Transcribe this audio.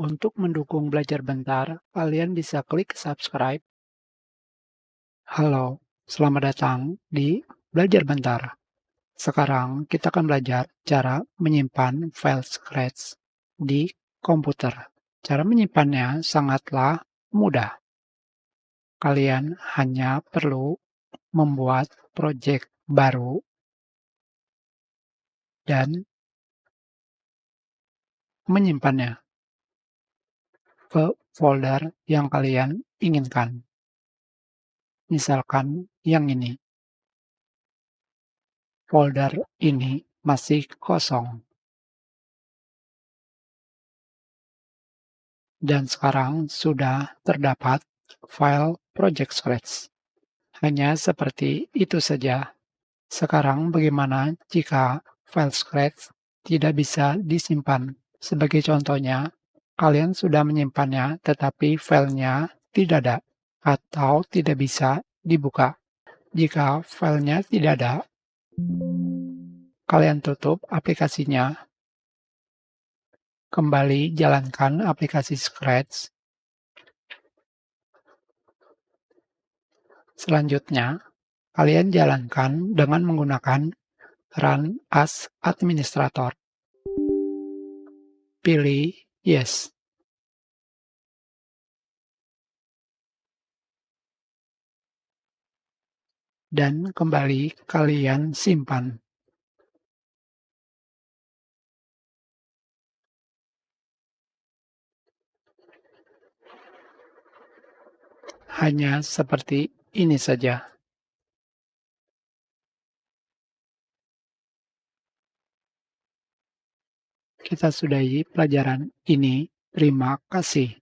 Untuk mendukung Belajar Bentar, kalian bisa klik subscribe. Halo, selamat datang di Belajar Bentar. Sekarang kita akan belajar cara menyimpan file Scratch di komputer. Cara menyimpannya sangatlah mudah. Kalian hanya perlu membuat project baru dan menyimpannya ke folder yang kalian inginkan. Misalkan yang ini. Folder ini masih kosong. Dan sekarang sudah terdapat file Project Scratch. Hanya seperti itu saja. Sekarang bagaimana jika file Scratch tidak bisa disimpan? Sebagai contohnya, kalian sudah menyimpannya tetapi filenya tidak ada atau tidak bisa dibuka. Jika filenya tidak ada, kalian tutup aplikasinya. Kembali jalankan aplikasi Scratch. Selanjutnya, kalian jalankan dengan menggunakan Run as Administrator. Pilih Yes. Dan kembali kalian simpan. Hanya seperti ini saja. Kita sudahi pelajaran ini. Terima kasih.